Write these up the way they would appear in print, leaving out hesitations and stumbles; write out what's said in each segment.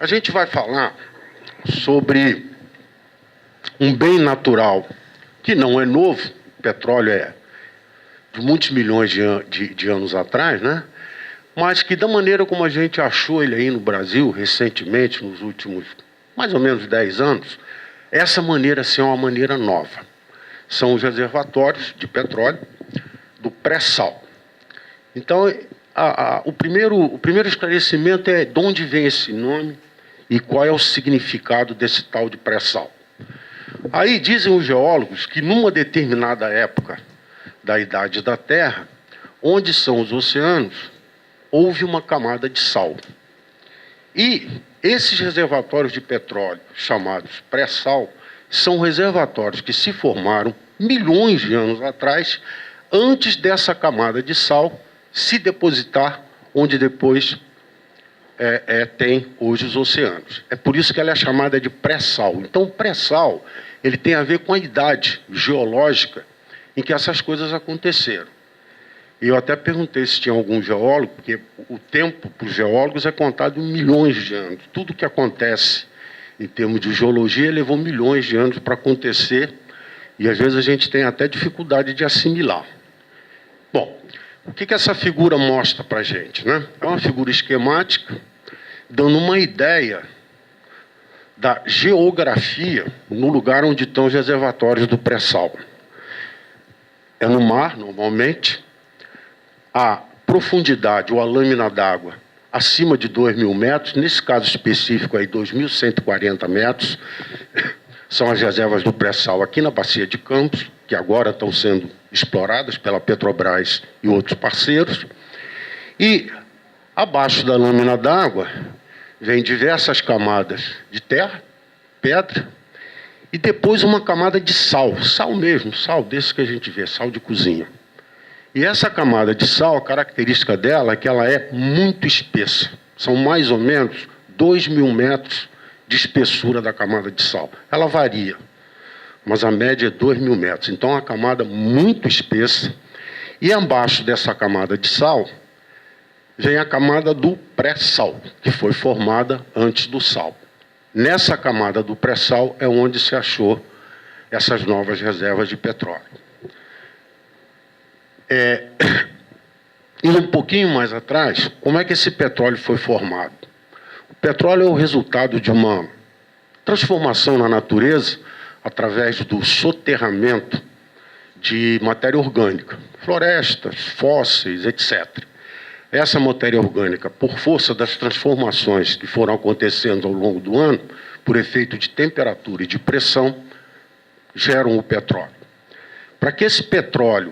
A gente vai falar sobre um bem natural que não é novo, o petróleo é de muitos milhões de anos atrás, né? Mas que da maneira como a gente achou ele aí no Brasil, recentemente, nos últimos mais ou menos 10 anos, essa maneira assim, é uma maneira nova. São os reservatórios de petróleo do pré-sal. Então, o primeiro esclarecimento é de onde vem esse nome e qual é o significado desse tal de pré-sal. Aí dizem os geólogos que numa determinada época da idade da Terra, onde são os oceanos, houve uma camada de sal. E esses reservatórios de petróleo, chamados pré-sal, são reservatórios que se formaram milhões de anos atrás, antes dessa camada de sal se depositar onde depois tem hoje os oceanos. É por isso que ela é chamada de pré-sal. Então, o pré-sal ele tem a ver com a idade geológica em que essas coisas aconteceram. E eu até perguntei se tinha algum geólogo, porque o tempo para os geólogos é contado em milhões de anos. Tudo que acontece em termos de geologia levou milhões de anos para acontecer, e às vezes a gente tem até dificuldade de assimilar. Bom, o que essa figura mostra para a gente, né? É uma figura esquemática, dando uma ideia da geografia no lugar onde estão os reservatórios do pré-sal. É no mar, normalmente. A profundidade ou a lâmina d'água acima de 2.000 metros, nesse caso específico aí 2.140 metros, são as reservas do pré-sal aqui na Bacia de Campos, que agora estão sendo exploradas pela Petrobras e outros parceiros. E abaixo da lâmina d'água vem diversas camadas de terra, pedra, e depois uma camada de sal, sal mesmo, sal desse que a gente vê, sal de cozinha. E essa camada de sal, a característica dela é que ela é muito espessa. São mais ou menos 2.000 metros de espessura da camada de sal. Ela varia, mas a média é 2.000 metros. Então, é uma camada muito espessa. E abaixo dessa camada de sal, vem a camada do pré-sal, que foi formada antes do sal. Nessa camada do pré-sal é onde se achou essas novas reservas de petróleo. E um pouquinho mais atrás, como é que esse petróleo foi formado? O petróleo é o resultado de uma transformação na natureza através do soterramento de matéria orgânica, florestas, fósseis, etc. Essa matéria orgânica, por força das transformações que foram acontecendo ao longo do ano, por efeito de temperatura e de pressão, geram o petróleo. Para que esse petróleo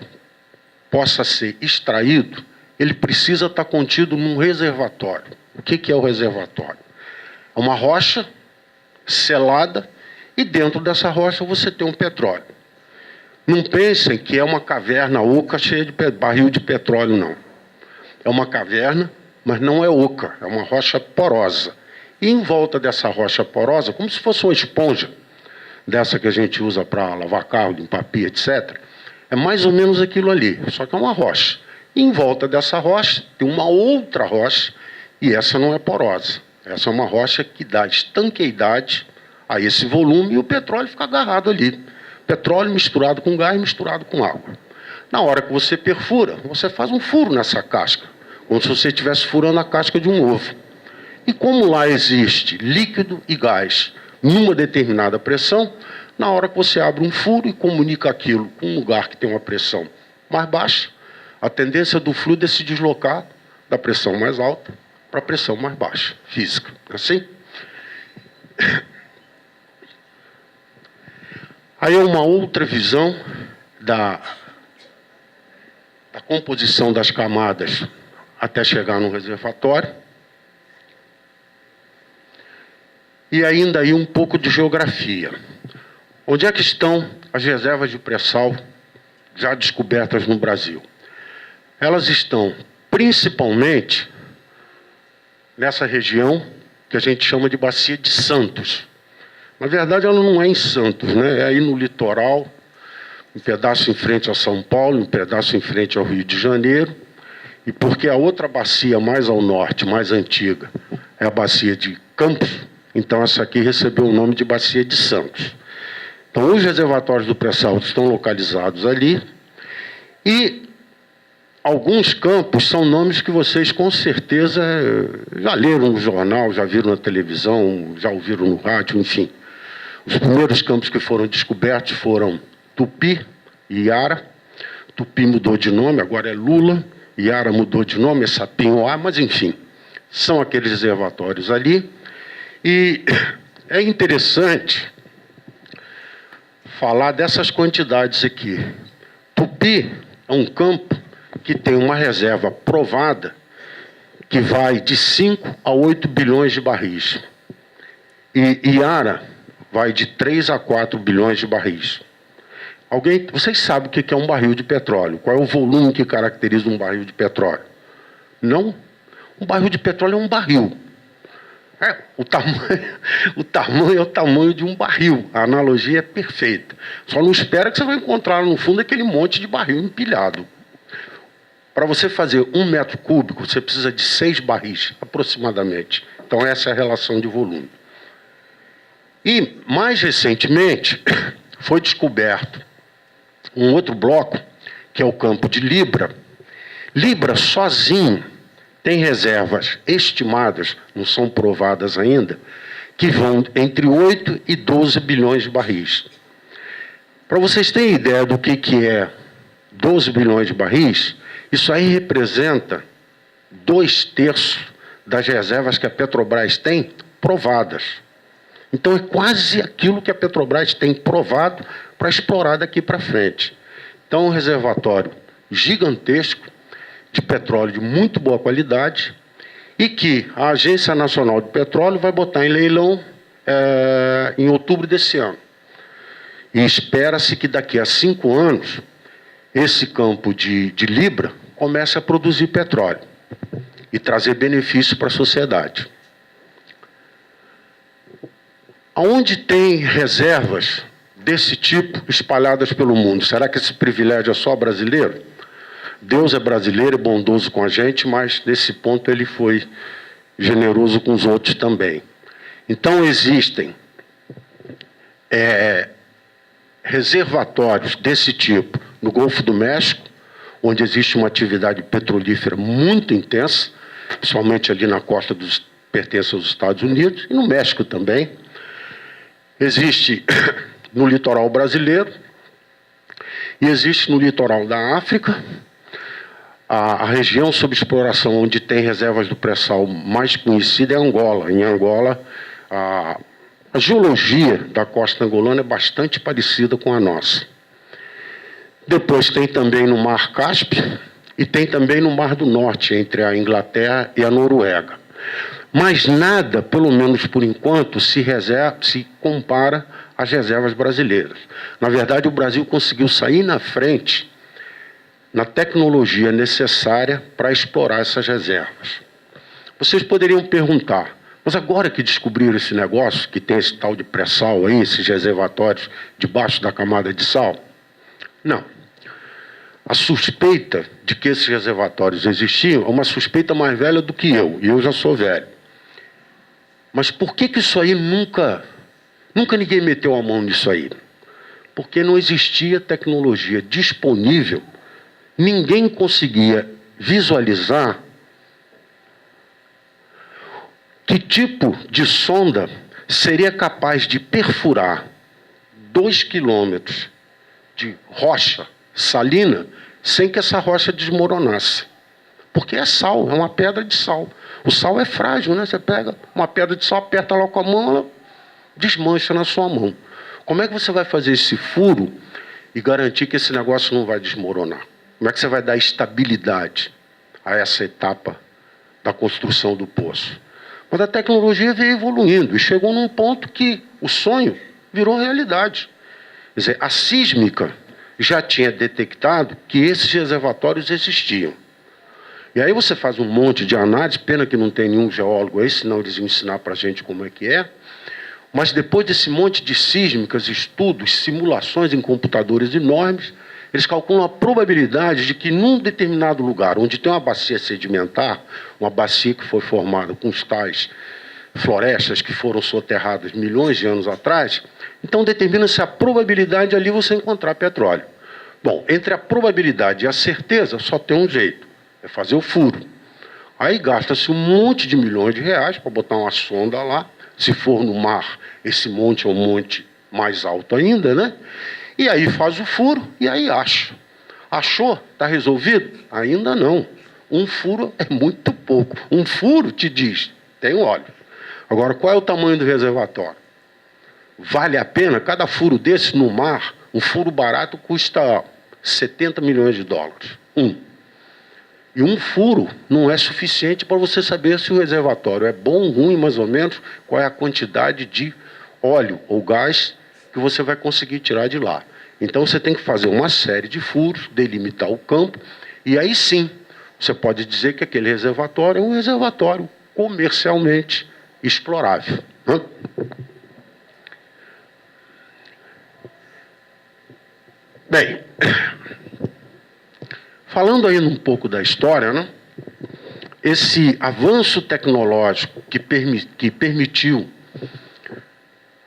possa ser extraído, ele precisa estar contido num reservatório. O que é o reservatório? É uma rocha selada e dentro dessa rocha você tem um petróleo. Não pensem que é uma caverna oca cheia de barril de petróleo, não. É uma caverna, mas não é oca, é uma rocha porosa. E em volta dessa rocha porosa, como se fosse uma esponja, dessa que a gente usa para lavar carro, limpar pia, etc., é mais ou menos aquilo ali, só que é uma rocha. E em volta dessa rocha tem uma outra rocha, e essa não é porosa. Essa é uma rocha que dá estanqueidade a esse volume e o petróleo fica agarrado ali. Petróleo misturado com gás, misturado com água. Na hora que você perfura, você faz um furo nessa casca, como se você estivesse furando a casca de um ovo. E como lá existe líquido e gás numa determinada pressão, na hora que você abre um furo e comunica aquilo com um lugar que tem uma pressão mais baixa, a tendência do fluido é se deslocar da pressão mais alta para a pressão mais baixa, física. Assim? Aí é uma outra visão da composição das camadas até chegar no reservatório. E ainda aí um pouco de geografia. Onde é que estão as reservas de pré-sal já descobertas no Brasil? Elas estão principalmente nessa região que a gente chama de Bacia de Santos. Na verdade, ela não é em Santos, né? É aí no litoral, um pedaço em frente a São Paulo, um pedaço em frente ao Rio de Janeiro, e porque a outra bacia mais ao norte, mais antiga, é a bacia de Campos. Então, essa aqui recebeu o nome de Bacia de Santos. Então, os reservatórios do pré-sal estão localizados ali e alguns campos são nomes que vocês, com certeza, já leram no jornal, já viram na televisão, já ouviram no rádio, enfim. Os primeiros campos que foram descobertos foram Tupi e Iara. Tupi mudou de nome, agora é Lula. Iara mudou de nome, é Sapinhoá, mas, enfim, são aqueles reservatórios ali. E é interessante falar dessas quantidades aqui. Tupi é um campo que tem uma reserva provada que vai de 5 a 8 bilhões de barris. E Iara vai de 3 a 4 bilhões de barris. Vocês sabem o que é um barril de petróleo? Qual é o volume que caracteriza um barril de petróleo? Não? Um barril de petróleo é um barril. O tamanho é o tamanho de um barril. A analogia é perfeita. Só não espera que você vai encontrar no fundo aquele monte de barril empilhado. Para você fazer 1 metro cúbico, você precisa de 6 barris, aproximadamente. Então, essa é a relação de volume. E, mais recentemente, foi descoberto um outro bloco, que é o campo de Libra. Libra, sozinho, tem reservas estimadas, não são provadas ainda, que vão entre 8 e 12 bilhões de barris. Para vocês terem ideia do que é 12 bilhões de barris, isso aí representa 2/3 das reservas que a Petrobras tem provadas. Então, é quase aquilo que a Petrobras tem provado para explorar daqui para frente. Então, é um reservatório gigantesco de petróleo de muito boa qualidade e que a Agência Nacional de Petróleo vai botar em leilão em outubro desse ano. E espera-se que daqui a 5 anos esse campo de Libra comece a produzir petróleo e trazer benefício para a sociedade. Aonde tem reservas desse tipo espalhadas pelo mundo? Será que esse privilégio é só brasileiro? Deus é brasileiro e bondoso com a gente, mas nesse ponto ele foi generoso com os outros também. Então existem reservatórios desse tipo no Golfo do México, onde existe uma atividade petrolífera muito intensa, principalmente ali na costa pertence aos Estados Unidos, e no México também. Existe no litoral brasileiro e existe no litoral da África. A região sob exploração onde tem reservas do pré-sal mais conhecida é Angola. Em Angola, a geologia da costa angolana é bastante parecida com a nossa. Depois tem também no Mar Cáspio e tem também no Mar do Norte, entre a Inglaterra e a Noruega. Mas nada, pelo menos por enquanto, se compara às reservas brasileiras. Na verdade, o Brasil conseguiu sair na frente na tecnologia necessária para explorar essas reservas. Vocês poderiam perguntar, mas agora que descobriram esse negócio, que tem esse tal de pré-sal aí, esses reservatórios debaixo da camada de sal? Não. A suspeita de que esses reservatórios existiam é uma suspeita mais velha do que eu, e eu já sou velho. Mas por que isso aí nunca ninguém meteu a mão nisso aí? Porque não existia tecnologia disponível, ninguém conseguia visualizar que tipo de sonda seria capaz de perfurar 2 quilômetros de rocha salina sem que essa rocha desmoronasse. Porque é sal, é uma pedra de sal. O sal é frágil, né? Você pega uma pedra de sal, aperta lá com a mão, ela desmancha na sua mão. Como é que você vai fazer esse furo e garantir que esse negócio não vai desmoronar? Como é que você vai dar estabilidade a essa etapa da construção do poço? Mas a tecnologia veio evoluindo e chegou num ponto que o sonho virou realidade. Quer dizer, a sísmica já tinha detectado que esses reservatórios existiam. E aí você faz um monte de análise, pena que não tem nenhum geólogo aí, senão eles iam ensinar para a gente como é que é. Mas depois desse monte de sísmicas, estudos, simulações em computadores enormes, eles calculam a probabilidade de que num determinado lugar, onde tem uma bacia sedimentar, uma bacia que foi formada com os tais florestas que foram soterradas milhões de anos atrás, então determina-se a probabilidade de ali você encontrar petróleo. Bom, entre a probabilidade e a certeza só tem um jeito, é fazer o furo. Aí gasta-se um monte de milhões de reais para botar uma sonda lá, se for no mar, esse monte é um monte mais alto ainda, né? E aí faz o furo e aí acha. Achou? Está resolvido? Ainda não. Um furo é muito pouco. Um furo te diz, tem óleo. Agora, qual é o tamanho do reservatório? Vale a pena? Cada furo desse no mar, um furo barato custa 70 milhões de dólares. E um furo não é suficiente para você saber se o reservatório é bom, ruim, mais ou menos, qual é a quantidade de óleo ou gás que você vai conseguir tirar de lá. Então você tem que fazer uma série de furos, delimitar o campo, e aí sim, você pode dizer que aquele reservatório é um reservatório comercialmente explorável. Né? Bem, falando ainda um pouco da história, né? Esse avanço tecnológico que permitiu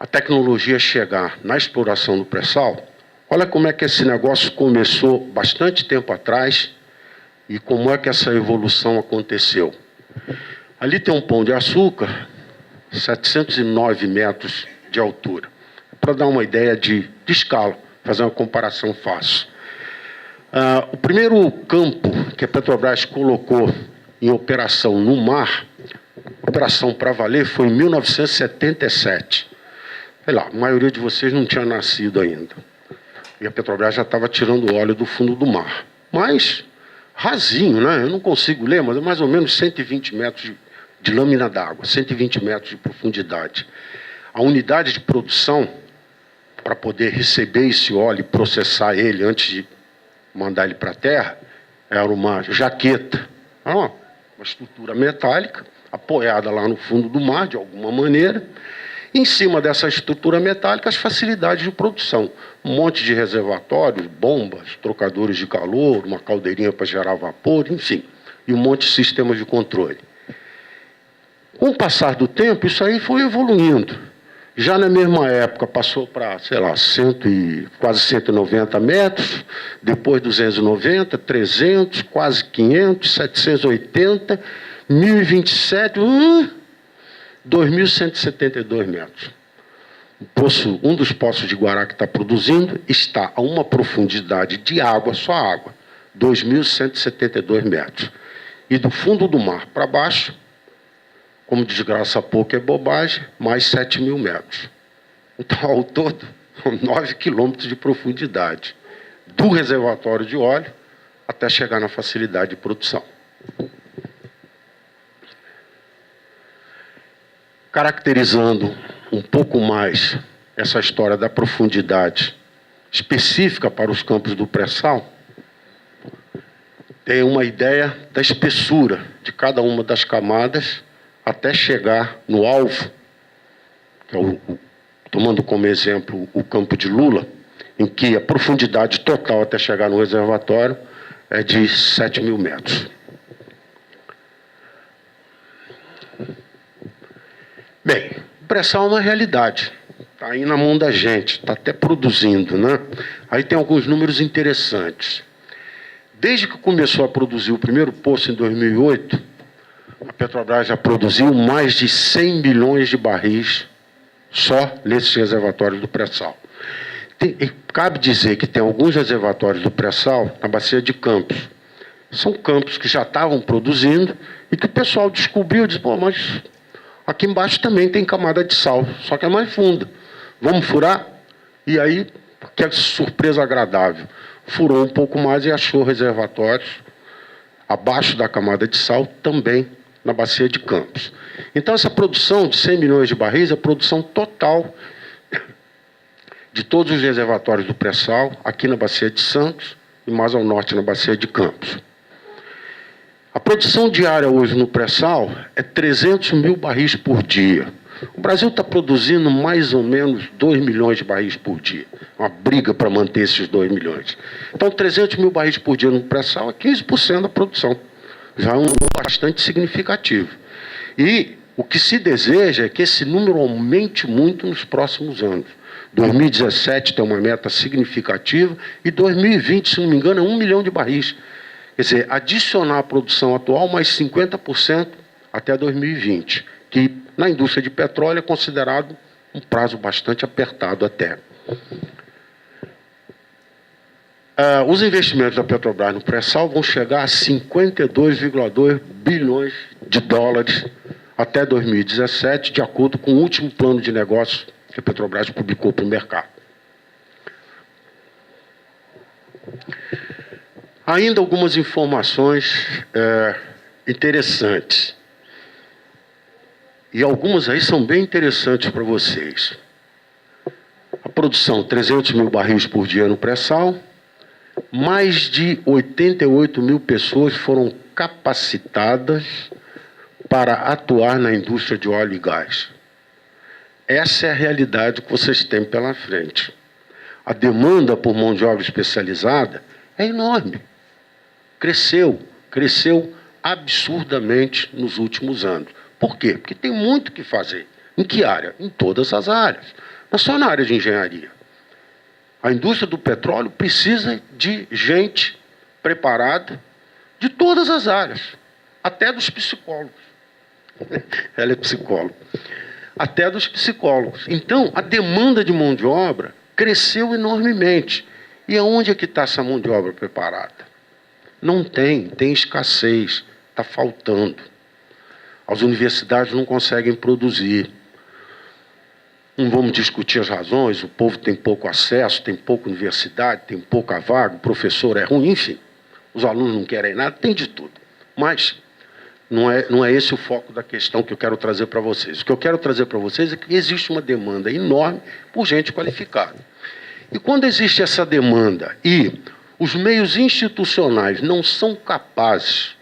a tecnologia chegar na exploração do pré-sal, olha como é que esse negócio começou bastante tempo atrás e como é que essa evolução aconteceu. Ali tem um pão de açúcar, 709 metros de altura. Para dar uma ideia de escala, fazer uma comparação fácil. O primeiro campo que a Petrobras colocou em operação no mar, operação para valer, foi em 1977. Sei lá, a maioria de vocês não tinha nascido ainda. E a Petrobras já estava tirando óleo do fundo do mar. Mas, rasinho, né? Eu não consigo ler, mas é mais ou menos 120 metros de lâmina d'água, 120 metros de profundidade. A unidade de produção, para poder receber esse óleo e processar ele antes de mandar ele para a terra, era uma jaqueta, uma estrutura metálica, apoiada lá no fundo do mar, de alguma maneira. Em cima dessa estrutura metálica, as facilidades de produção. Um monte de reservatórios, bombas, trocadores de calor, uma caldeirinha para gerar vapor, enfim. E um monte de sistemas de controle. Com o passar do tempo, isso aí foi evoluindo. Já na mesma época passou para, sei lá, quase 190 metros, depois 290, 300, quase 500, 780, 1027, 2.172 metros. Um dos poços de Guará que está produzindo está a uma profundidade de água, só água, 2.172 metros. E do fundo do mar para baixo, como desgraça pouco é bobagem, mais 7.000 metros. Então, ao todo, são 9 quilômetros de profundidade, do reservatório de óleo até chegar na facilidade de produção. Caracterizando um pouco mais essa história da profundidade específica para os campos do pré-sal, tem uma ideia da espessura de cada uma das camadas até chegar no alvo, que é tomando como exemplo o campo de Lula, em que a profundidade total até chegar no reservatório é de 7.000 metros. Bem, o pré-sal é uma realidade, está aí na mão da gente, está até produzindo, né? Aí tem alguns números interessantes. Desde que começou a produzir o primeiro poço em 2008, a Petrobras já produziu mais de 100 milhões de barris só nesses reservatórios do pré-sal. Cabe dizer que tem alguns reservatórios do pré-sal na bacia de Campos. São campos que já estavam produzindo e que o pessoal descobriu e disse, pô, mas aqui embaixo também tem camada de sal, só que é mais funda. Vamos furar? E aí, que surpresa agradável. Furou um pouco mais e achou reservatórios abaixo da camada de sal também na bacia de Campos. Então, essa produção de 100 milhões de barris é a produção total de todos os reservatórios do pré-sal, aqui na bacia de Santos e mais ao norte na bacia de Campos. A produção diária hoje no pré-sal é 300 mil barris por dia. O Brasil está produzindo mais ou menos 2 milhões de barris por dia. Uma briga para manter esses 2 milhões. Então, 300 mil barris por dia no pré-sal é 15% da produção. Já é um número bastante significativo. E O que se deseja é que esse número aumente muito nos próximos anos. 2017 tem uma meta significativa e 2020, se não me engano, é 1 milhão de barris. Quer dizer, adicionar a produção atual mais 50% até 2020, que na indústria de petróleo é considerado um prazo bastante apertado até. Os investimentos da Petrobras no pré-sal vão chegar a 52,2 bilhões de dólares até 2017, de acordo com o último plano de negócio que a Petrobras publicou para o mercado. Ainda algumas informações interessantes. E algumas aí são bem interessantes para vocês. A produção, 300 mil barris por dia no pré-sal. Mais de 88 mil pessoas foram capacitadas para atuar na indústria de óleo e gás. Essa é a realidade que vocês têm pela frente. A demanda por mão de obra especializada é enorme. Cresceu absurdamente nos últimos anos. Por quê? Porque tem muito o que fazer. Em que área? Em todas as áreas. Não só na área de engenharia. A indústria do petróleo precisa de gente preparada de todas as áreas, até dos psicólogos. Ela é psicóloga. Até dos psicólogos. Então, a demanda de mão de obra cresceu enormemente. E aonde é que está essa mão de obra preparada? Não tem escassez, está faltando. As universidades não conseguem produzir. Não vamos discutir as razões, o povo tem pouco acesso, tem pouca universidade, tem pouca vaga, o professor é ruim, enfim. Os alunos não querem nada, tem de tudo. Mas não é esse o foco da questão que eu quero trazer para vocês. O que eu quero trazer para vocês é que existe uma demanda enorme por gente qualificada. E quando existe essa demanda e os meios institucionais não são capazes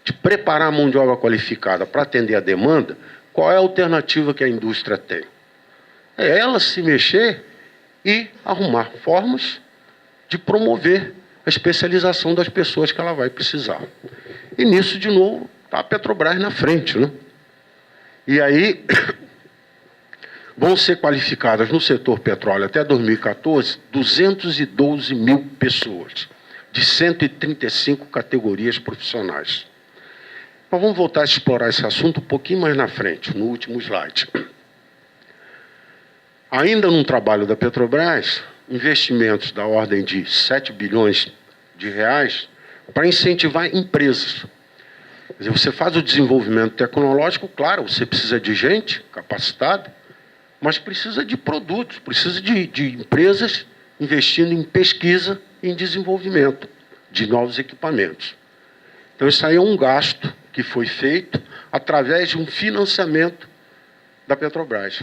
de preparar a mão de obra qualificada para atender a demanda, qual é a alternativa que a indústria tem? É ela se mexer e arrumar formas de promover a especialização das pessoas que ela vai precisar. E nisso, de novo, está a Petrobras na frente, né? E aí vão ser qualificadas no setor petróleo até 2014 212 mil pessoas, de 135 categorias profissionais. Mas vamos voltar a explorar esse assunto um pouquinho mais na frente, no último slide. Ainda num trabalho da Petrobras, investimentos da ordem de 7 bilhões de reais para incentivar empresas. Quer dizer, você faz o desenvolvimento tecnológico, claro, você precisa de gente capacitada, mas precisa de produtos, precisa de empresas investindo em pesquisa e em desenvolvimento de novos equipamentos. Então, isso aí é um gasto que foi feito através de um financiamento da Petrobras.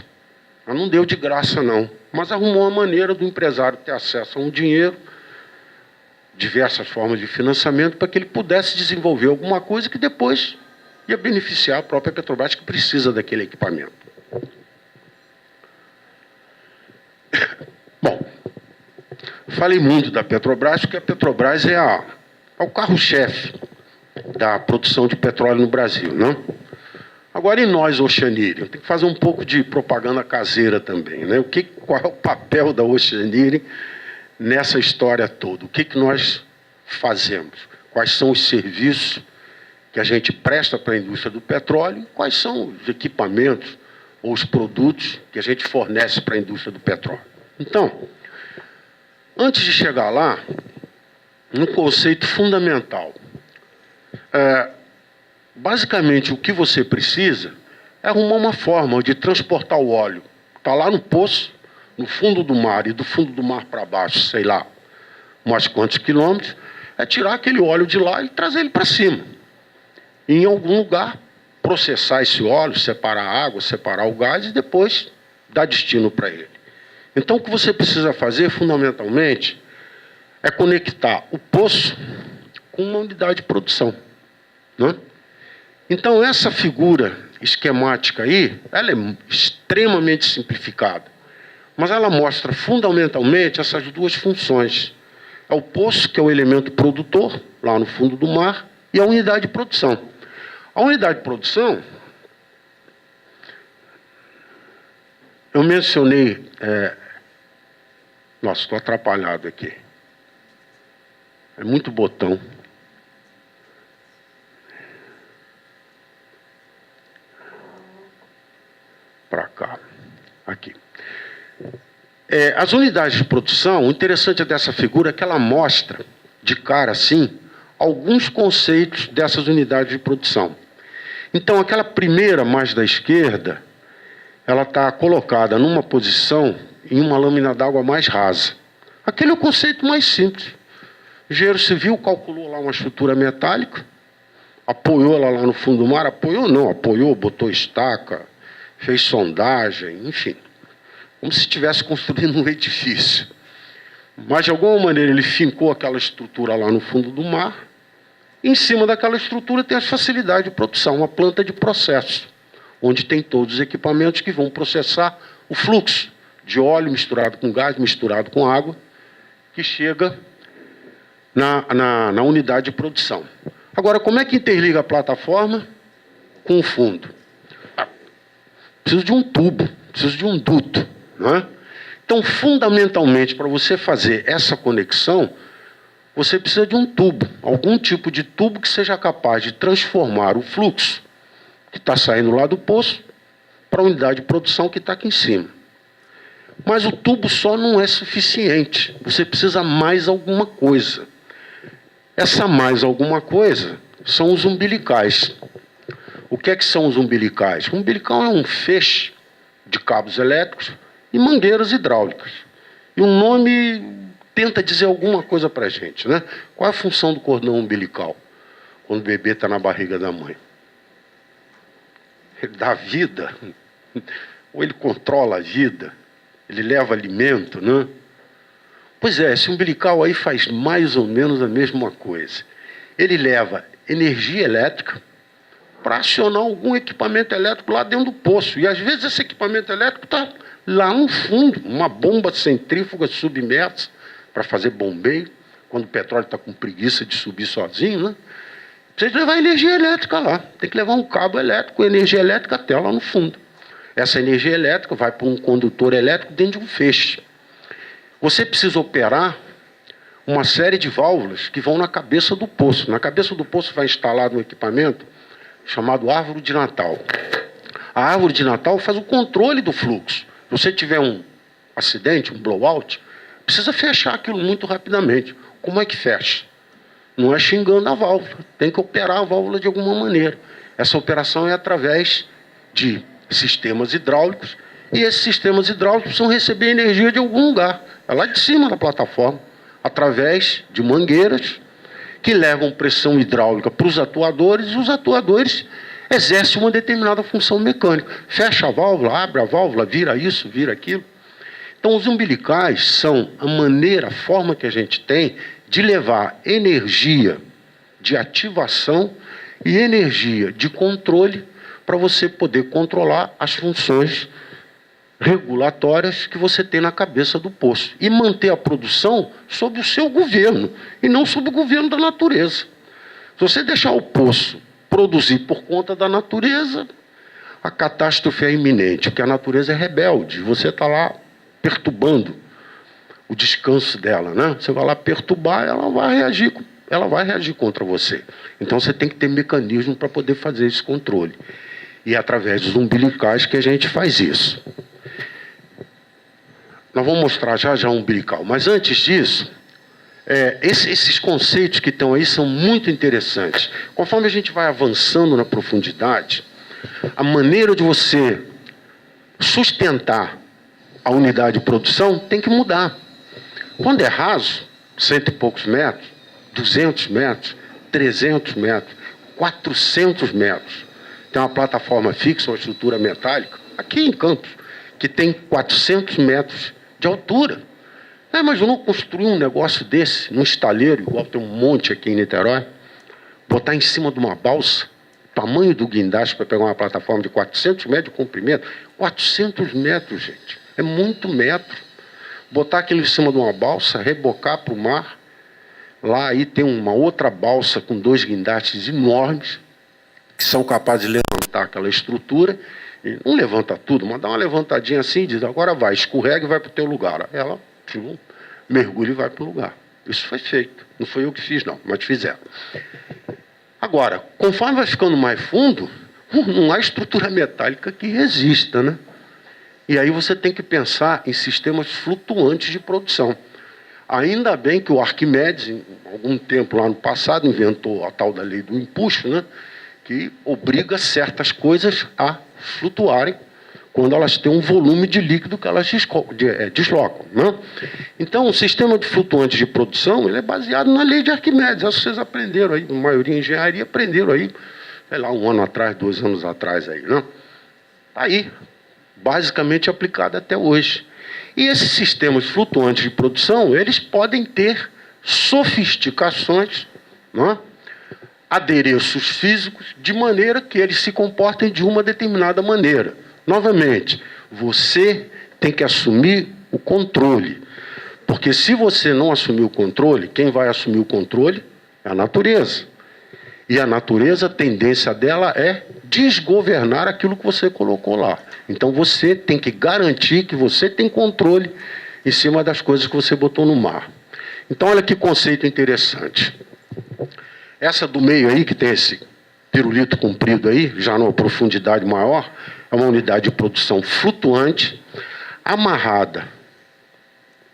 Ela não deu de graça, não, mas arrumou uma maneira do empresário ter acesso a um dinheiro, diversas formas de financiamento, para que ele pudesse desenvolver alguma coisa que depois ia beneficiar a própria Petrobras, que precisa daquele equipamento. Bom, falei muito da Petrobras, porque a Petrobras é o carro-chefe da produção de petróleo no Brasil, não? Agora, e nós, Oceanirium? Tem que fazer um pouco de propaganda caseira também, né? Qual é o papel da Oceanirium nessa história toda? O que nós fazemos? Quais são os serviços que a gente presta para a indústria do petróleo? Quais são os equipamentos ou os produtos que a gente fornece para a indústria do petróleo? Então, antes de chegar lá, um conceito fundamental. Basicamente, o que você precisa é arrumar uma forma de transportar o óleo. Está lá no poço, no fundo do mar, e do fundo do mar para baixo, sei lá, umas quantos quilômetros, é tirar aquele óleo de lá e trazer ele para cima. E, em algum lugar, processar esse óleo, separar a água, separar o gás e depois dar destino para ele. Então, o que você precisa fazer, fundamentalmente, é conectar o poço com uma unidade de produção, né? Então, essa figura esquemática aí, ela é extremamente simplificada, mas ela mostra fundamentalmente essas duas funções. É o poço, que é o elemento produtor, lá no fundo do mar, e a unidade de produção. A unidade de produção Eu mencionei... Nossa, estou atrapalhado aqui. É muito botão. Para cá. Aqui. As unidades de produção, o interessante dessa figura é que ela mostra, de cara assim, alguns conceitos dessas unidades de produção. Então, aquela primeira, mais da esquerda, ela está colocada numa posição em uma lâmina d'água mais rasa. Aquele é o conceito mais simples. O engenheiro civil calculou lá uma estrutura metálica, apoiou ela lá no fundo do mar, apoiou, botou estaca, fez sondagem, enfim. Como se estivesse construindo um edifício. Mas, de alguma maneira, ele fincou aquela estrutura lá no fundo do mar. E, em cima daquela estrutura tem as facilidades de produção, uma planta de processo, onde tem todos os equipamentos que vão processar o fluxo de óleo misturado com gás, misturado com água, que chega na unidade de produção. Agora, como é que interliga a plataforma com o fundo? Preciso de um tubo, preciso de um duto, não é? Então, fundamentalmente, para você fazer essa conexão, você precisa de um tubo, algum tipo de tubo que seja capaz de transformar o fluxo que está saindo lá do poço para a unidade de produção que está aqui em cima. Mas o tubo só não é suficiente, você precisa mais alguma coisa. Essa mais alguma coisa são os umbilicais. O que é que são os umbilicais? O umbilical é um feixe de cabos elétricos e mangueiras hidráulicas. E o nome tenta dizer alguma coisa para a gente, né? Qual é a função do cordão umbilical quando o bebê está na barriga da mãe? Ele dá vida? Ou ele controla a vida? Ele leva alimento, né? Pois é, esse umbilical aí faz mais ou menos a mesma coisa. Ele leva energia elétrica para acionar algum equipamento elétrico lá dentro do poço. E, às vezes, esse equipamento elétrico está lá no fundo, uma bomba centrífuga submersa para fazer bombeio, quando o petróleo está com preguiça de subir sozinho, né? Precisa levar energia elétrica lá. Tem que levar um cabo elétrico, energia elétrica até lá no fundo. Essa energia elétrica vai para um condutor elétrico dentro de um feixe. Você precisa operar uma série de válvulas que vão na cabeça do poço. Na cabeça do poço vai instalado um equipamento chamado árvore de Natal. A árvore de Natal faz o controle do fluxo. Se você tiver um acidente, um blowout, precisa fechar aquilo muito rapidamente. Como é que fecha? Não é xingando a válvula. Tem que operar a válvula de alguma maneira. Essa operação é através de sistemas hidráulicos, e esses sistemas hidráulicos precisam receber energia de algum lugar. É lá de cima da plataforma, através de mangueiras que levam pressão hidráulica para os atuadores, e os atuadores exercem uma determinada função mecânica. Fecha a válvula, abre a válvula, vira isso, vira aquilo. Então, os umbilicais são a maneira, a forma que a gente tem de levar energia de ativação e energia de controle para você poder controlar as funções regulatórias que você tem na cabeça do poço e manter a produção sob o seu governo e não sob o governo da natureza. Se você deixar o poço produzir por conta da natureza, a catástrofe é iminente, porque a natureza é rebelde, você está lá perturbando o descanso dela, né? Você vai lá perturbar, ela vai reagir contra você. Então você tem que ter mecanismo para poder fazer esse controle. E é através dos umbilicais que a gente faz isso. Nós vamos mostrar já um umbilical. Mas antes disso, esses conceitos que estão aí são muito interessantes. Conforme a gente vai avançando na profundidade, a maneira de você sustentar a unidade de produção tem que mudar. Quando é raso, 100 e poucos metros, 200 metros, 300 metros, 400 metros, tem uma plataforma fixa, uma estrutura metálica, aqui em Campos, que tem 400 metros de altura. Imaginou construir um negócio desse, num estaleiro, igual tem um monte aqui em Niterói, botar em cima de uma balsa, tamanho do guindaste para pegar uma plataforma de 400 metros de comprimento? 400 metros, gente, é muito metro. Botar aquilo em cima de uma balsa, rebocar para o mar, lá aí tem uma outra balsa com 2 guindastes enormes, que são capazes de levantar aquela estrutura, E não levanta tudo, mas dá uma levantadinha assim e diz, agora vai, escorrega e vai para o teu lugar. Ela mergulha e vai para o lugar. Isso foi feito. Não foi eu que fiz, não, mas fizeram. Agora, conforme vai ficando mais fundo, não há estrutura metálica que resista, né? E aí você tem que pensar em sistemas flutuantes de produção. Ainda bem que o Arquimedes, em algum tempo lá no passado, inventou a tal da lei do empuxo, né? Que obriga certas coisas a flutuarem quando elas têm um volume de líquido que elas deslocam. Né? Então, o sistema de flutuantes de produção ele é baseado na lei de Arquimedes. Isso vocês aprenderam aí, a maioria em engenharia aprenderam aí, sei lá, 1 ano atrás, 2 anos atrás aí. Né? Está aí, basicamente aplicado até hoje. E esses sistemas flutuantes de produção, eles podem ter sofisticações, né? Adereços físicos, de maneira que eles se comportem de uma determinada maneira. Novamente, você tem que assumir o controle. Porque se você não assumir o controle, quem vai assumir o controle é a natureza. E a natureza, a tendência dela é desgovernar aquilo que você colocou lá. Então você tem que garantir que você tem controle em cima das coisas que você botou no mar. Então olha que conceito interessante. Essa do meio aí, que tem esse pirulito comprido aí, já numa profundidade maior, é uma unidade de produção flutuante, amarrada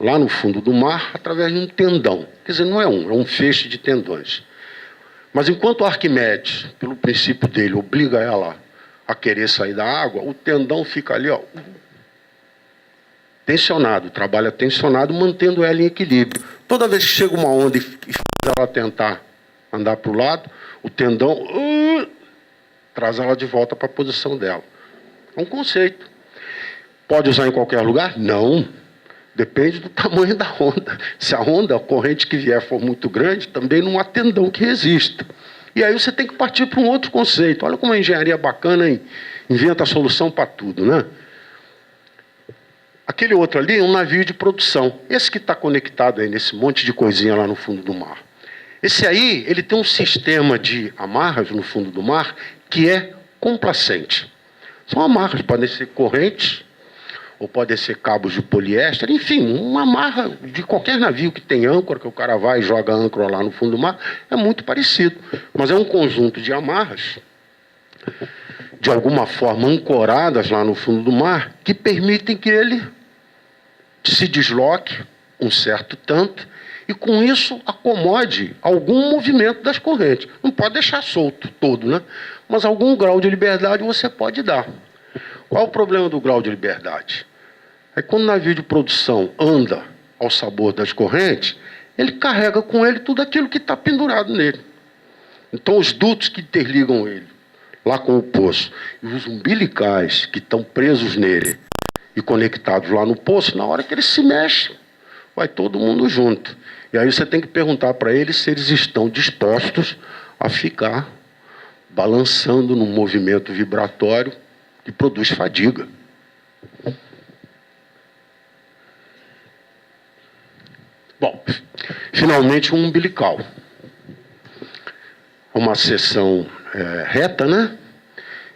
lá no fundo do mar, através de um tendão. Quer dizer, não é um feixe de tendões. Mas enquanto o Arquimedes, pelo princípio dele, obriga ela a querer sair da água, o tendão fica ali, ó, tensionado, trabalha tensionado, mantendo ela em equilíbrio. Toda vez que chega uma onda e faz ela tentar andar para o lado, o tendão traz ela de volta para a posição dela. É um conceito. Pode usar em qualquer lugar? Não. Depende do tamanho da onda. Se a onda, a corrente que vier for muito grande, também não há tendão que resista. E aí você tem que partir para um outro conceito. Olha como a engenharia bacana inventa a solução para tudo, né? Aquele outro ali é um navio de produção. Esse que está conectado aí nesse monte de coisinha lá no fundo do mar. Esse aí, ele tem um sistema de amarras no fundo do mar que é complacente. São amarras, podem ser correntes, ou podem ser cabos de poliéster, enfim, uma amarra de qualquer navio que tem âncora, que o cara vai e joga a âncora lá no fundo do mar, é muito parecido. Mas é um conjunto de amarras, de alguma forma ancoradas lá no fundo do mar, que permitem que ele se desloque um certo tanto, e com isso acomode algum movimento das correntes. Não pode deixar solto todo, né? Mas algum grau de liberdade você pode dar. Qual é o problema do grau de liberdade? É quando o navio de produção anda ao sabor das correntes, ele carrega com ele tudo aquilo que está pendurado nele. Então os dutos que interligam ele lá com o poço e os umbilicais que estão presos nele e conectados lá no poço, na hora que ele se mexe, vai todo mundo junto. E aí você tem que perguntar para eles se eles estão dispostos a ficar balançando num movimento vibratório que produz fadiga. Bom, finalmente um umbilical. Uma seção reta, né?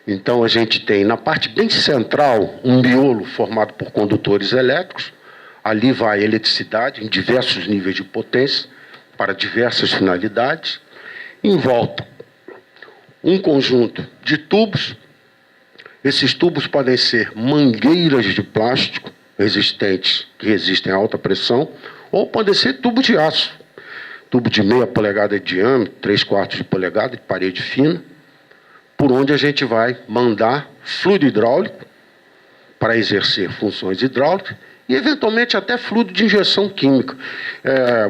Então a gente tem na parte bem central um miolo formado por condutores elétricos. Ali vai a eletricidade em diversos níveis de potência, para diversas finalidades. Em volta, um conjunto de tubos. Esses tubos podem ser mangueiras de plástico resistentes, que resistem a alta pressão, ou podem ser tubos de aço. Tubo de 0,5 polegada de diâmetro, 3/4 de polegada, de parede fina, por onde a gente vai mandar fluido hidráulico para exercer funções hidráulicas, e eventualmente até fluido de injeção química.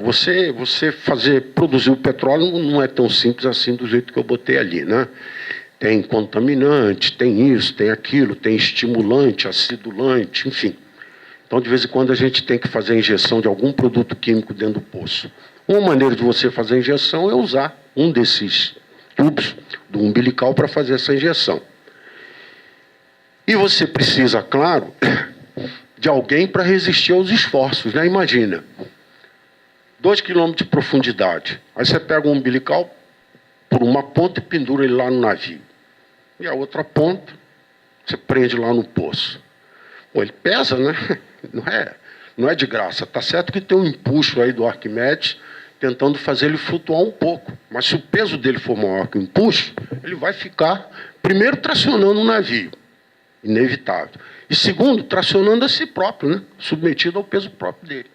Você produzir o petróleo não é tão simples assim do jeito que eu botei ali, né? Tem contaminante, tem isso, tem aquilo, tem estimulante, acidulante, enfim. Então, de vez em quando, a gente tem que fazer a injeção de algum produto químico dentro do poço. Uma maneira de você fazer a injeção é usar um desses tubos do umbilical para fazer essa injeção. E você precisa, claro, de alguém para resistir aos esforços, né? Imagina, 2 quilômetros de profundidade. Aí você pega um umbilical por uma ponta e pendura ele lá no navio. E a outra ponta, Você prende lá no poço. Pô, ele pesa, né? Não é de graça. Está certo que tem um empuxo aí do Arquimedes tentando fazer ele flutuar um pouco. Mas se o peso dele for maior que o empuxo, ele vai ficar, primeiro, tracionando o navio. Inevitável. E segundo, tracionando a si próprio, né? Submetido ao peso próprio dele.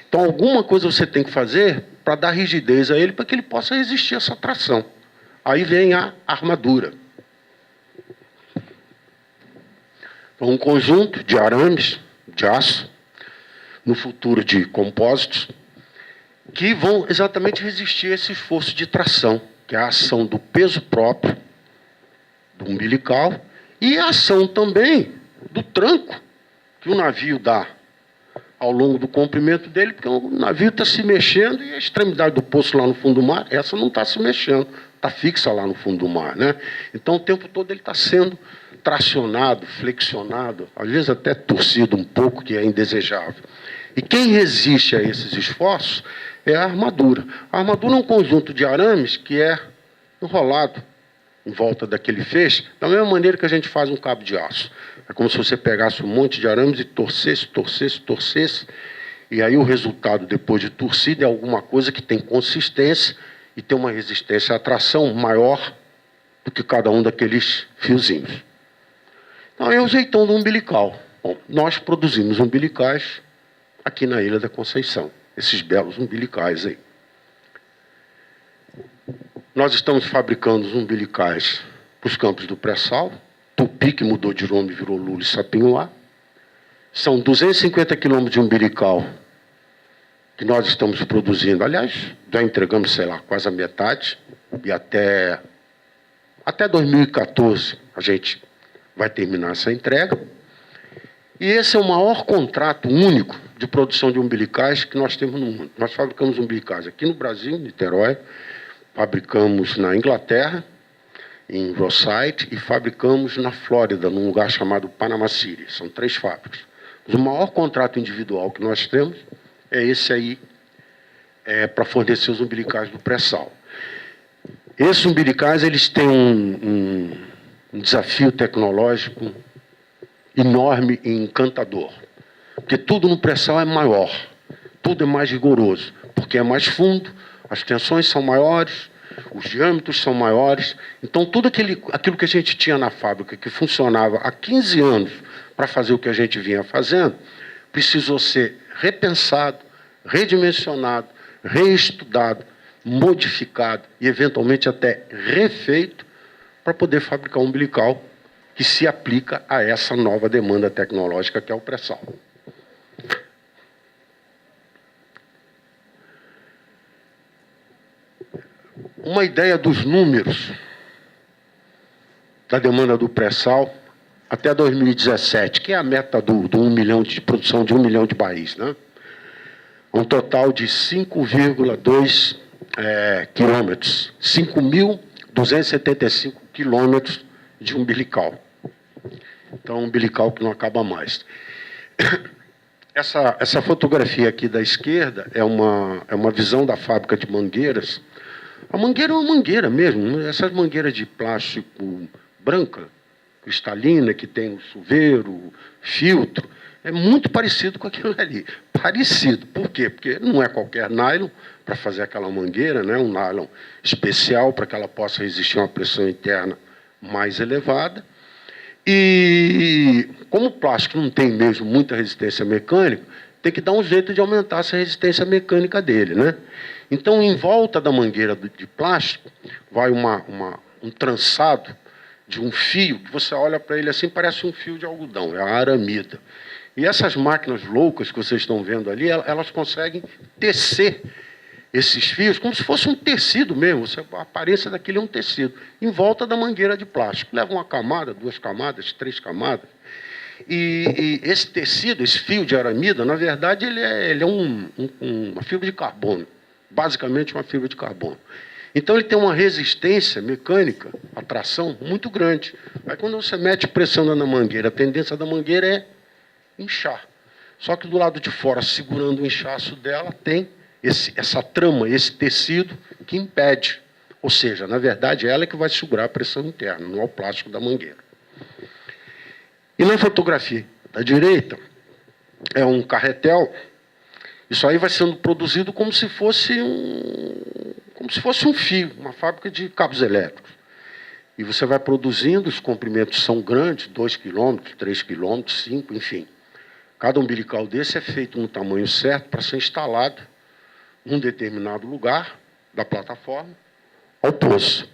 Então, alguma coisa você tem que fazer para dar rigidez a ele, para que ele possa resistir a essa tração. Aí vem a armadura. Então, um conjunto de arames, de aço, no futuro de compósitos, que vão exatamente resistir a esse esforço de tração, que é a ação do peso próprio do umbilical e a ação também do tranco que o navio dá ao longo do comprimento dele, porque o navio está se mexendo e a extremidade do poço lá no fundo do mar, essa não está se mexendo, está fixa lá no fundo do mar, né? Então, o tempo todo ele está sendo tracionado, flexionado, às vezes até torcido um pouco, que é indesejável. E quem resiste a esses esforços é a armadura. A armadura é um conjunto de arames que é enrolado em volta daquele feixe, da mesma maneira que a gente faz um cabo de aço. É como se você pegasse um monte de arames e torcesse, e aí o resultado, depois de torcido, é alguma coisa que tem consistência e tem uma resistência à tração maior do que cada um daqueles fiozinhos. Então, é o jeitão do umbilical. Bom, nós produzimos umbilicais aqui na Ilha da Conceição, esses belos umbilicais aí. Nós estamos fabricando os umbilicais para os campos do pré-sal. Tupi, que mudou de nome, virou Lula e Sapinhoá. São 250 quilômetros de umbilical que nós estamos produzindo. Aliás, já entregamos, sei lá, quase a metade. E até 2014 a gente vai terminar essa entrega. E esse é o maior contrato único de produção de umbilicais que nós temos no mundo. Nós fabricamos umbilicais aqui no Brasil, em Niterói, fabricamos na Inglaterra, em Rosyth, e fabricamos na Flórida, num lugar chamado Panama City. São 3 fábricas. Mas o maior contrato individual que nós temos é esse aí, para fornecer os umbilicais do pré-sal. Esses umbilicais eles têm um desafio tecnológico enorme e encantador. Porque tudo no pré-sal é maior, tudo é mais rigoroso, porque é mais fundo, as tensões são maiores, os diâmetros são maiores. Então, tudo aquilo que a gente tinha na fábrica, que funcionava há 15 anos para fazer o que a gente vinha fazendo, precisou ser repensado, redimensionado, reestudado, modificado e, eventualmente, até refeito para poder fabricar um umbilical que se aplica a essa nova demanda tecnológica que é o pré-sal. Uma ideia dos números da demanda do pré-sal até 2017, que é a meta do 1 milhão de produção de 1 milhão de barris, né? Um total de 5,2 quilômetros, 5.275 quilômetros de umbilical. Então, um umbilical que não acaba mais. Essa fotografia aqui da esquerda é uma visão da fábrica de mangueiras. A mangueira é uma mangueira mesmo, essas mangueiras de plástico branca, cristalina, que tem o chuveiro, filtro, é muito parecido com aquilo ali. Parecido. Por quê? Porque não é qualquer nylon para fazer aquela mangueira, né? Um nylon especial para que ela possa resistir a uma pressão interna mais elevada. E como o plástico não tem mesmo muita resistência mecânica, tem que dar um jeito de aumentar essa resistência mecânica dele, né? Então, em volta da mangueira de plástico, vai um trançado de um fio, que você olha para ele assim, parece um fio de algodão, é a aramida. E essas máquinas loucas que vocês estão vendo ali, elas conseguem tecer esses fios como se fosse um tecido mesmo. A aparência daquele é um tecido, em volta da mangueira de plástico. Leva uma camada, 2 camadas, 3 camadas. E esse tecido, esse fio de aramida, na verdade, ele é uma fibra de carbono. Basicamente uma fibra de carbono. Então ele tem uma resistência mecânica, a tração, muito grande. Aí quando você mete pressão na mangueira, a tendência da mangueira é inchar. Só que do lado de fora, segurando o inchaço dela, tem essa trama, esse tecido que impede. Ou seja, na verdade, ela é que vai segurar a pressão interna, não é o plástico da mangueira. E na fotografia da direita é um carretel. Isso aí vai sendo produzido como se fosse um fio, uma fábrica de cabos elétricos. E você vai produzindo, os comprimentos são grandes, 2 quilômetros, 3 quilômetros, 5, enfim. Cada umbilical desse é feito no tamanho certo para ser instalado num determinado lugar da plataforma ao poço.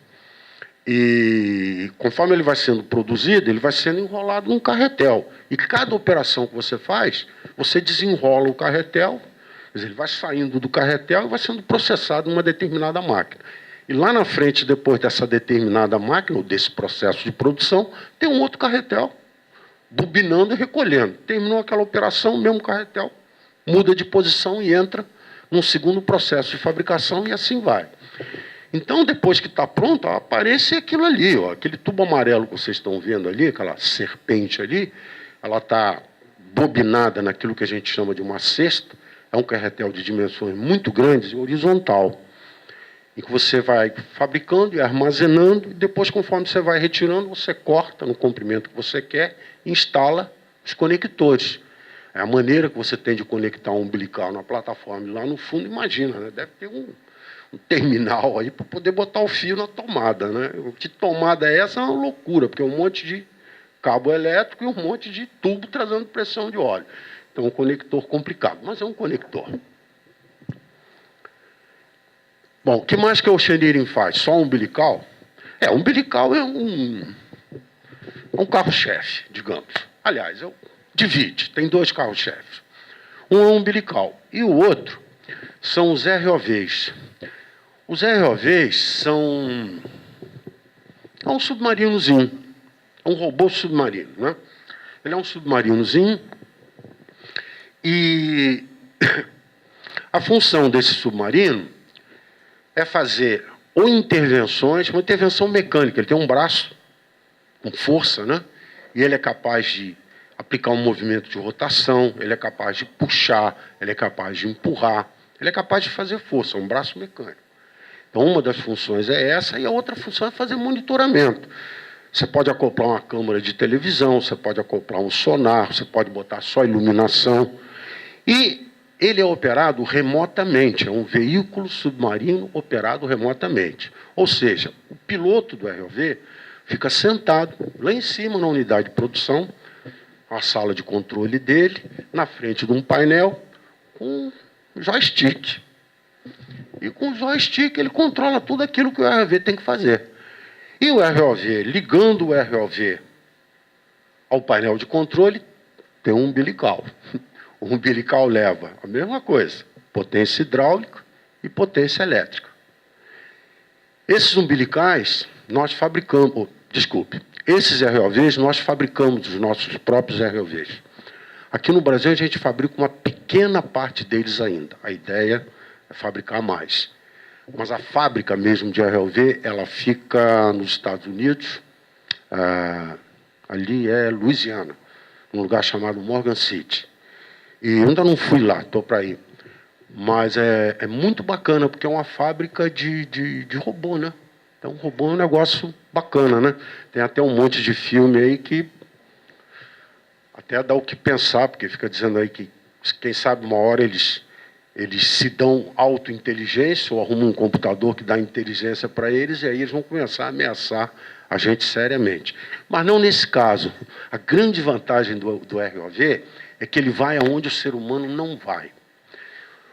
E conforme ele vai sendo produzido, ele vai sendo enrolado num carretel. E cada operação que você faz, você desenrola o carretel, quer dizer, ele vai saindo do carretel e vai sendo processado em uma determinada máquina. E lá na frente, depois dessa determinada máquina, ou desse processo de produção, tem um outro carretel, bobinando e recolhendo. Terminou aquela operação, o mesmo carretel muda de posição e entra num segundo processo de fabricação e assim vai. Então, depois que está pronto, a aparência é aquilo ali, ó, aquele tubo amarelo que vocês estão vendo ali, aquela serpente ali, ela está bobinada naquilo que a gente chama de uma cesta, é um carretel de dimensões muito grandes e horizontal, e que você vai fabricando e armazenando, e depois, conforme você vai retirando, você corta no comprimento que você quer e instala os conectores. É a maneira que você tem de conectar um umbilical na plataforma. E lá no fundo, imagina, né? Deve ter um terminal aí para poder botar o fio na tomada, né? Que tomada é essa? É uma loucura, porque é um monte de cabo elétrico e um monte de tubo trazendo pressão de óleo. Então, é um conector complicado, mas é um conector. Bom, o que mais que o Oceanirium faz? Só um umbilical? O umbilical é um carro-chefe, digamos. Aliás, divide, tem 2 carros-chefes. Um é um umbilical e o outro são os ROVs. Os ROVs são um submarinozinho, é um robô submarino, né? Ele é um submarinozinho e a função desse submarino é fazer ou intervenções, uma intervenção mecânica. Ele tem um braço com força, né? E ele é capaz de aplicar um movimento de rotação, ele é capaz de puxar, ele é capaz de empurrar, ele é capaz de fazer força, é um braço mecânico. Então, uma das funções é essa, e a outra função é fazer monitoramento. Você pode acoplar uma câmera de televisão, você pode acoplar um sonar, você pode botar só iluminação. E ele é operado remotamente, é um veículo submarino operado remotamente. Ou seja, o piloto do ROV fica sentado lá em cima na unidade de produção, a sala de controle dele, na frente de um painel com um joystick. E com o joystick ele controla tudo aquilo que o ROV tem que fazer. E o ROV, ligando o ROV ao painel de controle, tem um umbilical. O umbilical leva a mesma coisa, potência hidráulica e potência elétrica. Esses umbilicais nós fabricamos, esses ROVs nós fabricamos os nossos próprios ROVs. Aqui no Brasil a gente fabrica uma pequena parte deles ainda. A ideia é fabricar mais. Mas a fábrica mesmo de ROV, ela fica nos Estados Unidos, ali é Louisiana, um lugar chamado Morgan City. E eu ainda não fui lá, estou para ir. Mas é muito bacana, porque é uma fábrica de robô, né? Então, robô é um negócio bacana, né? Tem até um monte de filme aí que até dá o que pensar, porque fica dizendo aí que, quem sabe, uma hora eles se dão autointeligência ou arrumam um computador que dá inteligência para eles e aí eles vão começar a ameaçar a gente seriamente. Mas não nesse caso. A grande vantagem do ROV é que ele vai aonde o ser humano não vai.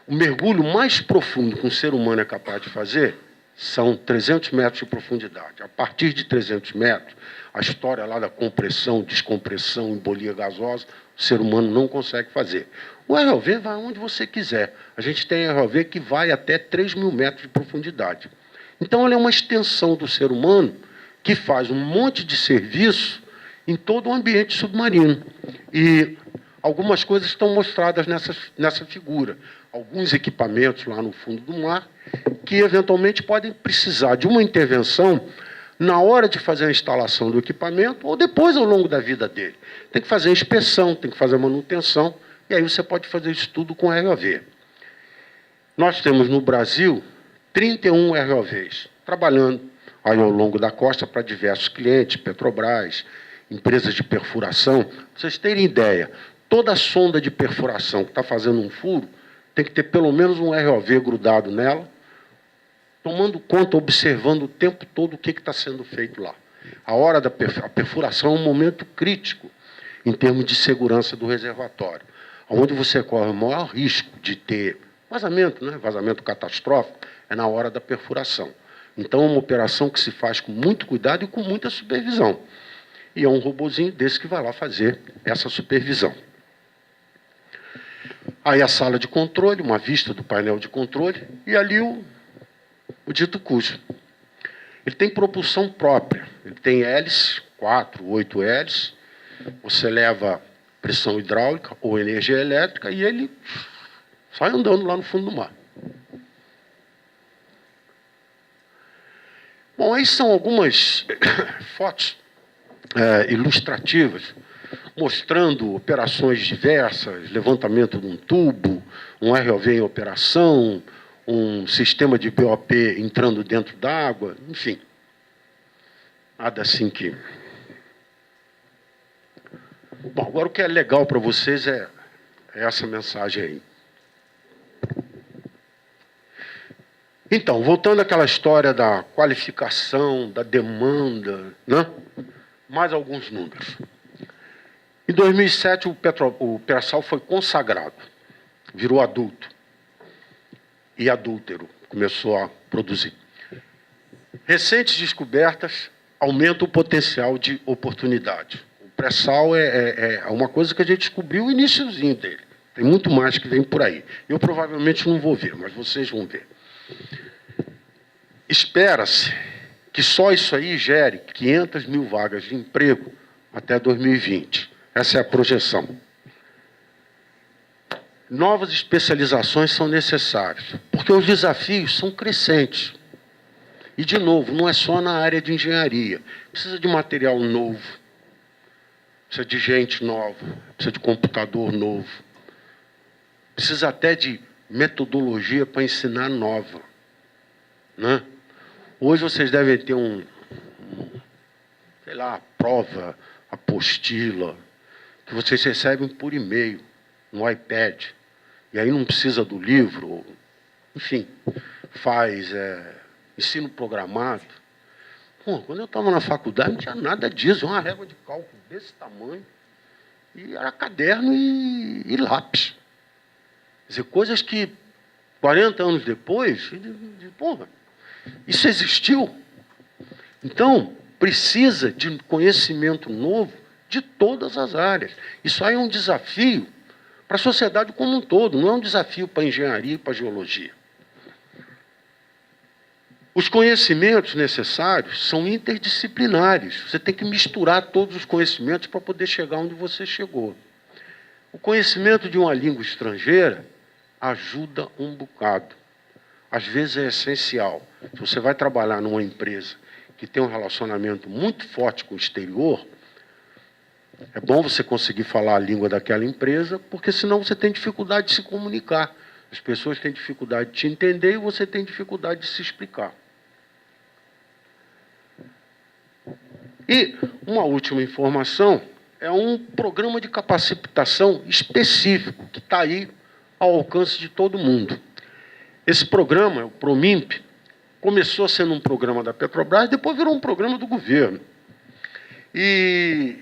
O mergulho mais profundo que um ser humano é capaz de fazer são 300 metros de profundidade. A partir de 300 metros, a história lá da compressão, descompressão, embolia gasosa, o ser humano não consegue fazer. O ROV vai onde você quiser. A gente tem ROV que vai até 3.000 metros de profundidade. Então, ele é uma extensão do ser humano que faz um monte de serviço em todo o ambiente submarino. E algumas coisas estão mostradas nessa figura. Alguns equipamentos lá no fundo do mar que, eventualmente, podem precisar de uma intervenção na hora de fazer a instalação do equipamento ou depois, ao longo da vida dele. Tem que fazer a inspeção, tem que fazer a manutenção, e aí você pode fazer isso tudo com ROV. Nós temos no Brasil 31 ROVs, trabalhando aí ao longo da costa para diversos clientes, Petrobras, empresas de perfuração. Pra vocês terem ideia, toda sonda de perfuração que está fazendo um furo tem que ter pelo menos um ROV grudado nela, tomando conta, observando o tempo todo o que está sendo feito lá. A hora da perfuração é um momento crítico em termos de segurança do reservatório, onde você corre o maior risco de ter vazamento, né? Vazamento catastrófico, é na hora da perfuração. Então, é uma operação que se faz com muito cuidado e com muita supervisão. E é um robozinho desse que vai lá fazer essa supervisão. Aí a sala de controle, uma vista do painel de controle, e ali o dito cujo. Ele tem propulsão própria, ele tem hélices, 4, 8 hélices, você leva pressão hidráulica ou energia elétrica e ele sai andando lá no fundo do mar. Bom, aí são algumas fotos ilustrativas, mostrando operações diversas, levantamento de um tubo, um ROV em operação, um sistema de BOP entrando dentro d'água, enfim. Nada assim que... Bom, agora o que é legal para vocês é essa mensagem aí. Então, voltando àquela história da qualificação, da demanda, né? Mais alguns números. Em 2007, o pré-sal foi consagrado, virou adulto. E adúltero, começou a produzir. Recentes descobertas aumentam o potencial de oportunidade. O pré-sal é uma coisa que a gente descobriu o iniciozinho dele. Tem muito mais que vem por aí. Eu provavelmente não vou ver, mas vocês vão ver. Espera-se que só isso aí gere 500 mil vagas de emprego até 2020. Essa é a projeção. Novas especializações são necessárias, porque os desafios são crescentes. E, de novo, não é só na área de engenharia. Precisa de material novo, precisa de gente nova, precisa de computador novo, precisa até de metodologia para ensinar nova, né? Hoje vocês devem ter sei lá, prova, apostila, que vocês recebem por e-mail, no iPad. E aí não precisa do livro, enfim, faz ensino programado. Pô, quando eu estava na faculdade não tinha nada disso, uma régua de cálculo desse tamanho, e era caderno e lápis. Quer dizer, coisas que 40 anos depois, porra, isso existiu. Então, precisa de conhecimento novo de todas as áreas. Isso aí é um desafio para a sociedade como um todo, não é um desafio para a engenharia e para a geologia. Os conhecimentos necessários são interdisciplinares. Você tem que misturar todos os conhecimentos para poder chegar onde você chegou. O conhecimento de uma língua estrangeira ajuda um bocado. Às vezes é essencial. Se você vai trabalhar numa empresa que tem um relacionamento muito forte com o exterior, é bom você conseguir falar a língua daquela empresa, porque senão você tem dificuldade de se comunicar. As pessoas têm dificuldade de te entender e você tem dificuldade de se explicar. E uma última informação é um programa de capacitação específico que está aí ao alcance de todo mundo. Esse programa, o PROMIMP, começou sendo um programa da Petrobras, depois virou um programa do governo. E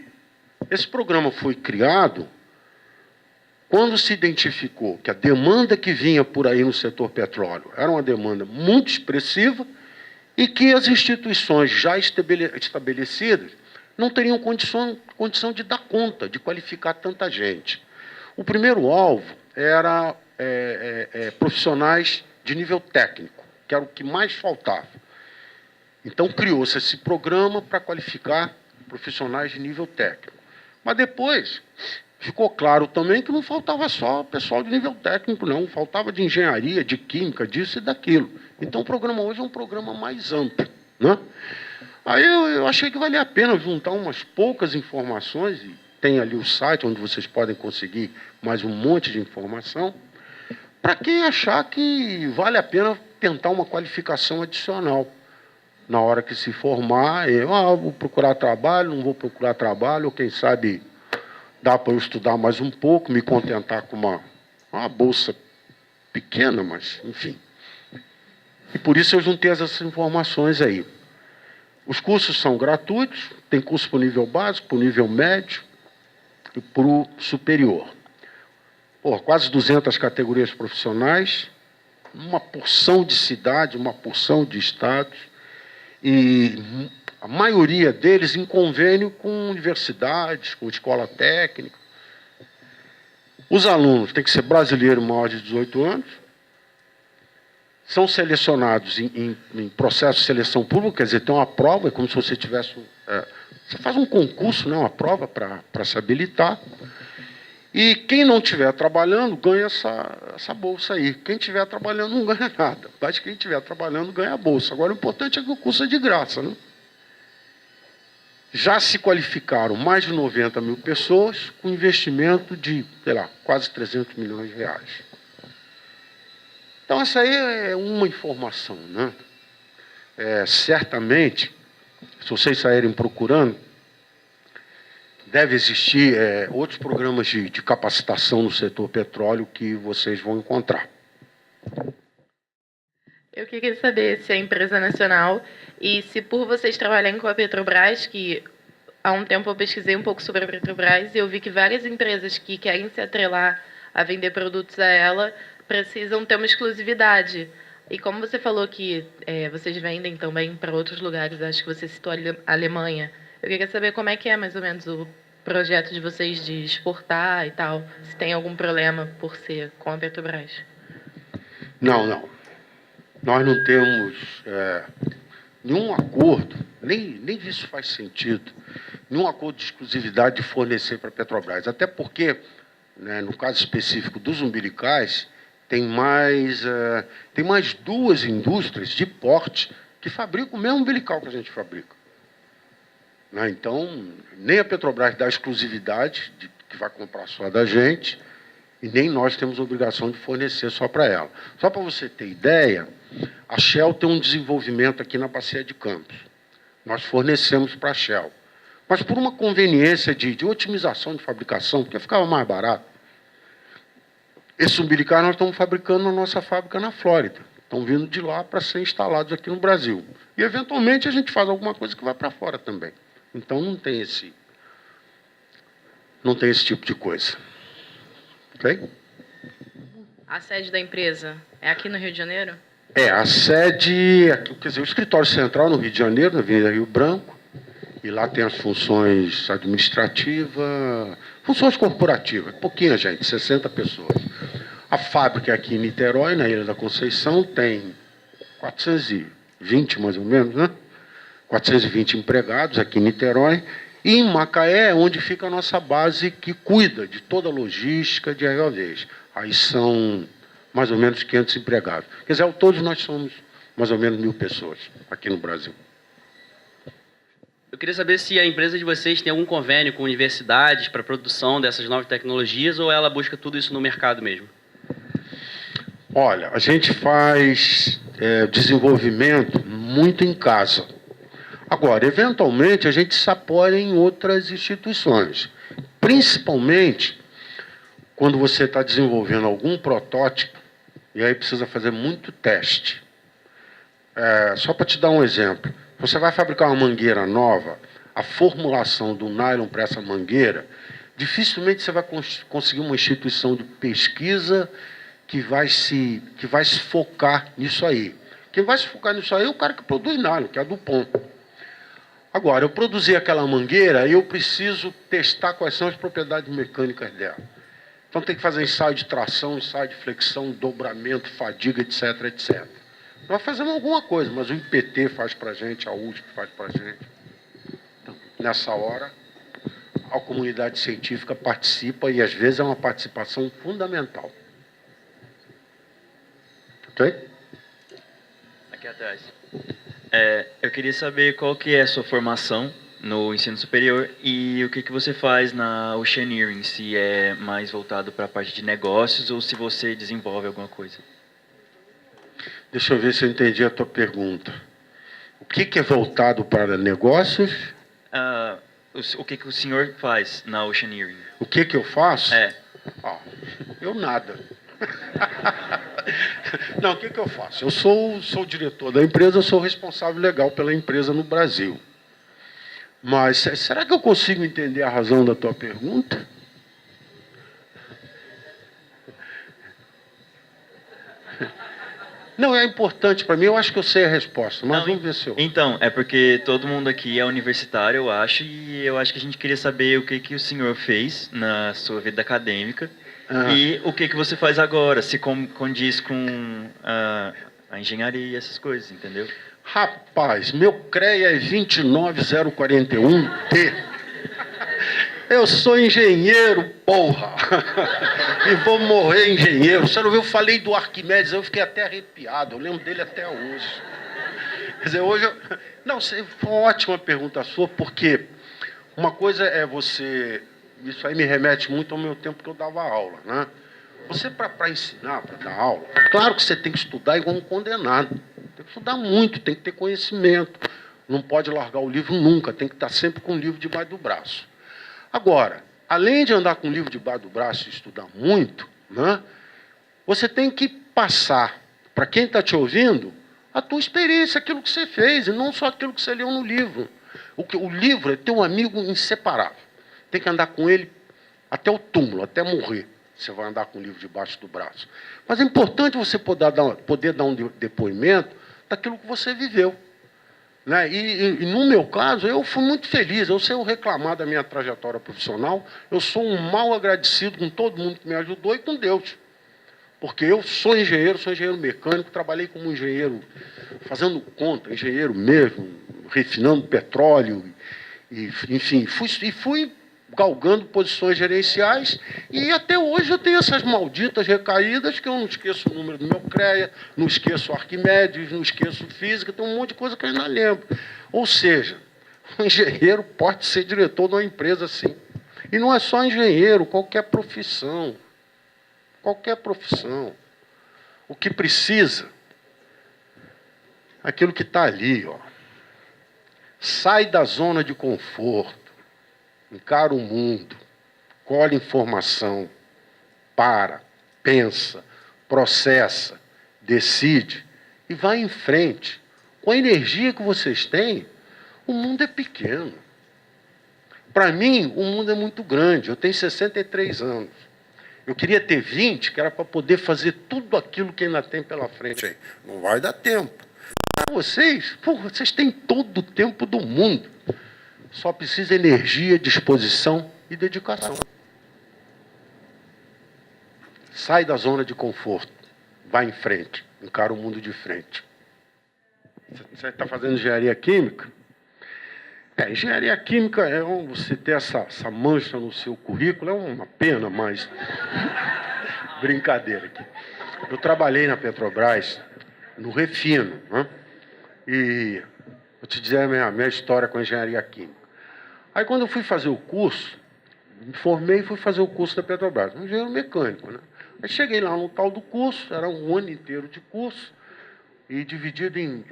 esse programa foi criado quando se identificou que a demanda que vinha por aí no setor petróleo era uma demanda muito expressiva e que as instituições já estabelecidas não teriam condição de dar conta, de qualificar tanta gente. O primeiro alvo era profissionais de nível técnico, que era o que mais faltava. Então, criou-se esse programa para qualificar profissionais de nível técnico. Mas depois ficou claro também que não faltava só pessoal de nível técnico, não. Faltava de engenharia, de química, disso e daquilo. Então, o programa hoje é um programa mais amplo, né? Aí eu achei que valia a pena juntar umas poucas informações, e tem ali o site onde vocês podem conseguir mais um monte de informação, para quem achar que vale a pena tentar uma qualificação adicional. na hora que se formar, vou procurar trabalho, não vou procurar trabalho, ou quem sabe dá para eu estudar mais um pouco, me contentar com uma bolsa pequena, mas, enfim. E por isso eu juntei essas informações aí. Os cursos são gratuitos, tem curso para o nível básico, para o nível médio e para o superior. Quase 200 categorias profissionais, uma porção de cidades, uma porção de estados, e a maioria deles em convênio com universidades, com escola técnica. Os alunos têm que ser brasileiros maior de 18 anos, são selecionados em processo de seleção pública, quer dizer, tem uma prova, é como se você tivesse... você faz um concurso, né, uma prova para se habilitar, e quem não estiver trabalhando ganha essa bolsa aí. Quem estiver trabalhando não ganha nada, mas quem estiver trabalhando ganha a bolsa. Agora, o importante é que o curso é de graça, né? Já se qualificaram mais de 90 mil pessoas com investimento de, sei lá, quase 300 milhões de reais. Então, essa aí é uma informação, né? Certamente, se vocês saírem procurando, deve existir outros programas de capacitação no setor petróleo que vocês vão encontrar. Eu queria saber se é empresa nacional e se por vocês trabalharem com a Petrobras, que há um tempo eu pesquisei um pouco sobre a Petrobras e eu vi que várias empresas que querem se atrelar a vender produtos a ela precisam ter uma exclusividade. E como você falou que vocês vendem também para outros lugares, acho que você citou a Alemanha, eu queria saber como é que é mais ou menos o projeto de vocês de exportar e tal, se tem algum problema por ser com a Petrobras. Não. Nós não temos nenhum acordo, nem isso faz sentido, nenhum acordo de exclusividade de fornecer para a Petrobras. Até porque, né, no caso específico dos umbilicais, tem mais duas indústrias de porte que fabricam o mesmo umbilical que a gente fabrica. Né? Então, nem a Petrobras dá exclusividade de que vai comprar só da gente, e nem nós temos a obrigação de fornecer só para ela. Só para você ter ideia, a Shell tem um desenvolvimento aqui na Bacia de Campos. Nós fornecemos para a Shell. Mas por uma conveniência de otimização de fabricação, porque ficava mais barato, esse umbilical nós estamos fabricando na nossa fábrica na Flórida. Estão vindo de lá para ser instalados aqui no Brasil. E, eventualmente, a gente faz alguma coisa que vai para fora também. Então, não tem esse tipo de coisa. Ok? A sede da empresa é aqui no Rio de Janeiro? A sede, quer dizer, o escritório central no Rio de Janeiro, na Avenida Rio Branco, e lá tem as funções administrativas, funções corporativas, pouquinha gente, 60 pessoas. A fábrica aqui em Niterói, na Ilha da Conceição, tem 420, mais ou menos, né? 420 empregados aqui em Niterói. E em Macaé, onde fica a nossa base que cuida de toda a logística de aerovias. Aí são mais ou menos 500 empregados. Quer dizer, todos nós somos mais ou menos 1.000 pessoas aqui no Brasil. Eu queria saber se a empresa de vocês tem algum convênio com universidades para a produção dessas novas tecnologias ou ela busca tudo isso no mercado mesmo? Olha, a gente faz desenvolvimento muito em casa. Agora, eventualmente, a gente se apoia em outras instituições. Principalmente quando você está desenvolvendo algum protótipo e aí precisa fazer muito teste. Só para te dar um exemplo. Você vai fabricar uma mangueira nova, a formulação do nylon para essa mangueira, dificilmente você vai conseguir uma instituição de pesquisa que vai se focar nisso aí. Quem vai se focar nisso aí é o cara que produz nylon, que é a DuPont. Agora, eu produzi aquela mangueira e eu preciso testar quais são as propriedades mecânicas dela. Então tem que fazer ensaio de tração, ensaio de flexão, dobramento, fadiga, etc, etc. Nós fazemos alguma coisa, mas o IPT faz para a gente, a USP faz para a gente. Então, nessa hora, a comunidade científica participa e, às vezes, é uma participação fundamental. Ok? Aqui atrás. Eu queria saber qual que é a sua formação no ensino superior e o que você faz na Oceaneering, se é mais voltado para a parte de negócios ou se você desenvolve alguma coisa. Deixa eu ver se eu entendi a tua pergunta. O que é voltado para negócios? O que o senhor faz na Oceaneering? O que eu faço? Eu nada. Não, o que eu faço? Eu sou o diretor da empresa, sou responsável legal pela empresa no Brasil. Mas será que eu consigo entender a razão da tua pergunta? Não, é importante para mim, eu acho que eu sei a resposta, mas vamos ver se eu... Então, é porque todo mundo aqui é universitário, eu acho, e eu acho que a gente queria saber o que o senhor fez na sua vida acadêmica e o que você faz agora, se condiz com a engenharia e essas coisas, entendeu? Rapaz, meu CREA é 29041T. Eu sou engenheiro, porra! E vou morrer engenheiro. Você não viu? Eu falei do Arquimedes, eu fiquei até arrepiado. Eu lembro dele até hoje. Quer dizer, hoje... Não, foi uma ótima pergunta sua, porque uma coisa é você... Isso aí me remete muito ao meu tempo que eu dava aula, né? Você, para ensinar, para dar aula, claro que você tem que estudar igual um condenado. Tem que estudar muito, tem que ter conhecimento. Não pode largar o livro nunca, tem que estar sempre com o livro debaixo do braço. Agora, além de andar com o livro debaixo do braço e estudar muito, né, você tem que passar, para quem está te ouvindo, a tua experiência, aquilo que você fez, e não só aquilo que você leu no livro. O livro é teu amigo inseparável. Tem que andar com ele até o túmulo, até morrer. Você vai andar com o livro debaixo do braço. Mas é importante você poder dar um depoimento daquilo que você viveu. Né? E no meu caso, eu fui muito feliz. Eu sei reclamar da minha trajetória profissional. Eu sou um mal agradecido com todo mundo que me ajudou e com Deus. Porque eu sou engenheiro mecânico, trabalhei como engenheiro, fazendo conta, engenheiro mesmo, refinando petróleo, e, enfim, fui galgando posições gerenciais, e até hoje eu tenho essas malditas recaídas que eu não esqueço o número do meu CREA, não esqueço Arquimedes, não esqueço física, tem um monte de coisa que eu ainda lembro. Ou seja, um engenheiro pode ser diretor de uma empresa sim. E não é só engenheiro, qualquer profissão. Qualquer profissão. O que precisa, aquilo que está ali, ó. Sai da zona de conforto. Encara o mundo, colhe informação, pensa, processa, decide e vai em frente. Com a energia que vocês têm, o mundo é pequeno. Para mim, o mundo é muito grande. Eu tenho 63 anos. Eu queria ter 20, que era para poder fazer tudo aquilo que ainda tem pela frente aí. Não vai dar tempo. Vocês têm todo o tempo do mundo. Só precisa energia, disposição e dedicação. Sai da zona de conforto. Vai em frente. Encara o mundo de frente. Você está fazendo engenharia química? Engenharia química é você ter essa mancha no seu currículo. É uma pena, mas... Brincadeira aqui. Eu trabalhei na Petrobras, no refino. Né? E vou te dizer a minha história com a engenharia química. Aí, quando eu fui fazer o curso, me formei e fui fazer o curso da Petrobras, um engenheiro mecânico, né? Aí cheguei lá no tal do curso, era um ano inteiro de curso, e dividido em,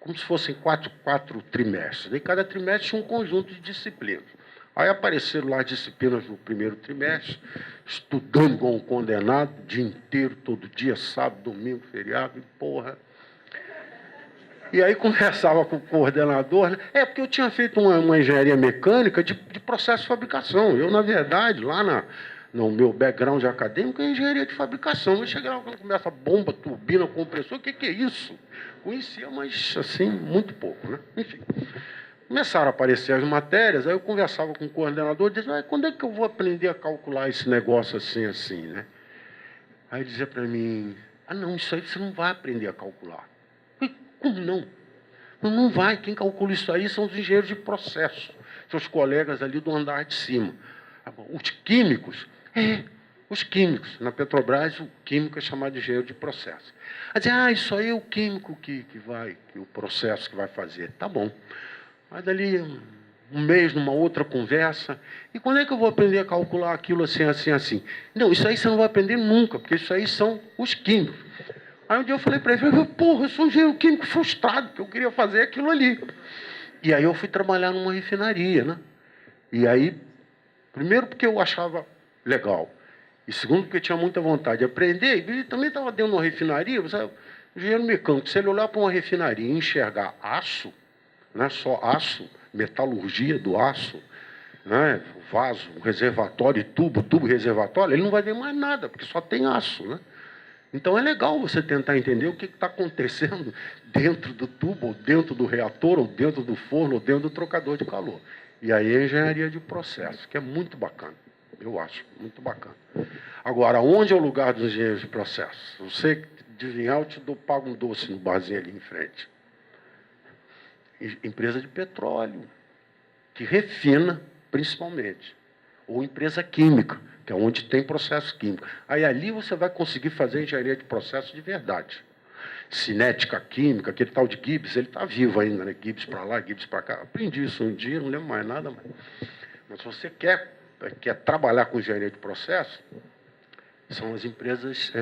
como se fossem quatro trimestres. E cada trimestre tinha um conjunto de disciplinas. Aí apareceram lá as disciplinas no primeiro trimestre, estudando igual um condenado, o dia inteiro, todo dia, sábado, domingo, feriado, e porra... E aí conversava com o coordenador, né? Porque eu tinha feito uma engenharia mecânica de processo de fabricação. Eu, na verdade, lá no meu background acadêmico, é engenharia de fabricação. Eu cheguei lá e começa bomba, turbina, compressor, o que é isso? Conhecia, mas assim, muito pouco, né? Enfim. Começaram a aparecer as matérias, aí eu conversava com o coordenador e dizia, quando é que eu vou aprender a calcular esse negócio assim, né? Aí ele dizia para mim, não, isso aí você não vai aprender a calcular. Como não? Não vai. Quem calcula isso aí são os engenheiros de processo. Seus colegas ali do andar de cima. Os químicos? Os químicos. Na Petrobras, o químico é chamado de engenheiro de processo. Aí dizem, isso aí é o químico que o processo que vai fazer. Tá bom. Mas dali um mês, numa outra conversa, e quando é que eu vou aprender a calcular aquilo assim? Não, isso aí você não vai aprender nunca, porque isso aí são os químicos. Aí um dia eu falei para ele, porra, eu sou um engenheiro químico frustrado, que eu queria fazer aquilo ali. E aí eu fui trabalhar numa refinaria, né? E aí, primeiro porque eu achava legal, e segundo porque eu tinha muita vontade de aprender, e também estava dentro de uma refinaria, você, engenheiro mecânico, se ele olhar para uma refinaria e enxergar aço, não é só aço, metalurgia do aço, né? Vaso, reservatório, tubo reservatório, ele não vai ver mais nada, porque só tem aço, né? Então é legal você tentar entender o que está acontecendo dentro do tubo, ou dentro do reator, ou dentro do forno, ou dentro do trocador de calor. E aí é a engenharia de processo, que é muito bacana, eu acho, muito bacana. Agora, onde é o lugar dos engenheiros de processo? Se você adivinhar, eu te pago um doce no barzinho ali em frente. Empresa de petróleo, que refina, principalmente. Ou empresa química, que é onde tem processo químico. Aí ali você vai conseguir fazer engenharia de processo de verdade. Cinética química, aquele tal de Gibbs, ele está vivo ainda, né? Gibbs para lá, Gibbs para cá. Aprendi isso um dia, não lembro mais nada. Mas se você quer trabalhar com engenharia de processo, são as empresas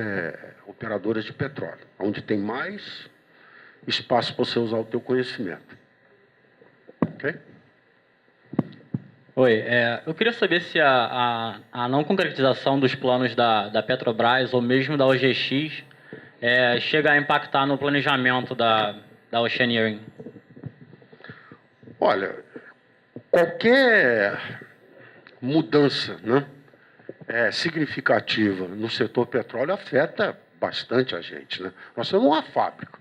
operadoras de petróleo, onde tem mais espaço para você usar o teu conhecimento. Ok? Oi, eu queria saber se a não concretização dos planos da Petrobras ou mesmo da OGX chega a impactar no planejamento da Oceaneering. Olha, qualquer mudança, né, significativa no setor petróleo afeta bastante a gente, né? Nós somos uma fábrica.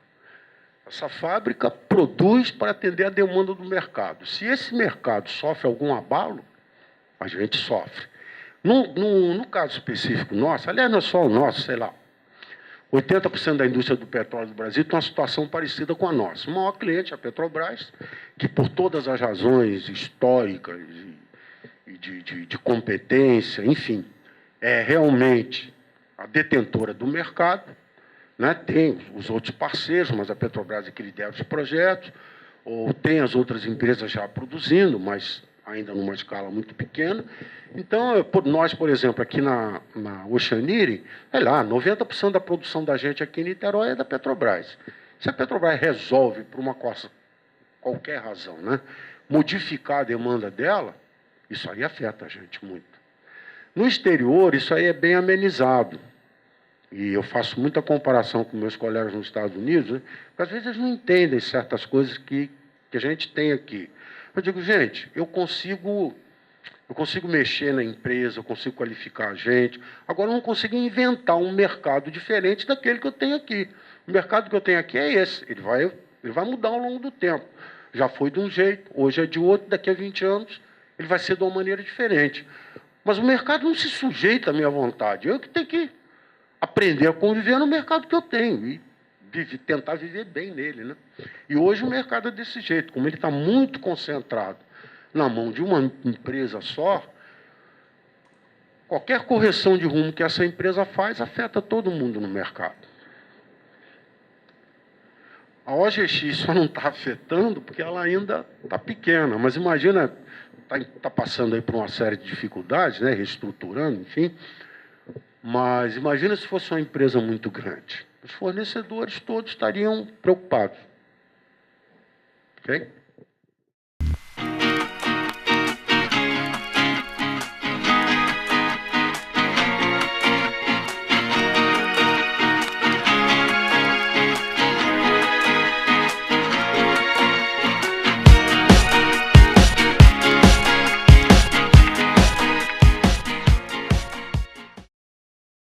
Essa fábrica produz para atender a demanda do mercado. Se esse mercado sofre algum abalo, a gente sofre. No caso específico nosso, aliás, não é só o nosso, sei lá, 80% da indústria do petróleo do Brasil tem uma situação parecida com a nossa. O maior cliente é a Petrobras, que por todas as razões históricas e de competência, enfim, é realmente a detentora do mercado, né? Tem os outros parceiros, mas a Petrobras é que lidera os projetos, ou tem as outras empresas já produzindo, mas ainda numa escala muito pequena. Então, nós, por exemplo, aqui na Oceaneering, 90% da produção da gente aqui em Niterói é da Petrobras. Se a Petrobras resolve, por uma qualquer razão, né, modificar a demanda dela, isso aí afeta a gente muito. No exterior, isso aí é bem amenizado. E eu faço muita comparação com meus colegas nos Estados Unidos, né? Porque às vezes eles não entendem certas coisas que a gente tem aqui. Eu digo, gente, eu consigo mexer na empresa, eu consigo qualificar a gente. Agora, eu não consigo inventar um mercado diferente daquele que eu tenho aqui. O mercado que eu tenho aqui é esse. Ele vai mudar ao longo do tempo. Já foi de um jeito, hoje é de outro, daqui a 20 anos ele vai ser de uma maneira diferente. Mas o mercado não se sujeita à minha vontade. Eu que tenho que aprender a conviver no mercado que eu tenho e tentar viver bem nele, né? E hoje o mercado é desse jeito, como ele está muito concentrado na mão de uma empresa só, qualquer correção de rumo que essa empresa faz afeta todo mundo no mercado. A OGX só não está afetando porque ela ainda está pequena, mas imagina, está passando aí por uma série de dificuldades, né, reestruturando, enfim. Mas imagina se fosse uma empresa muito grande. Os fornecedores todos estariam preocupados. Ok?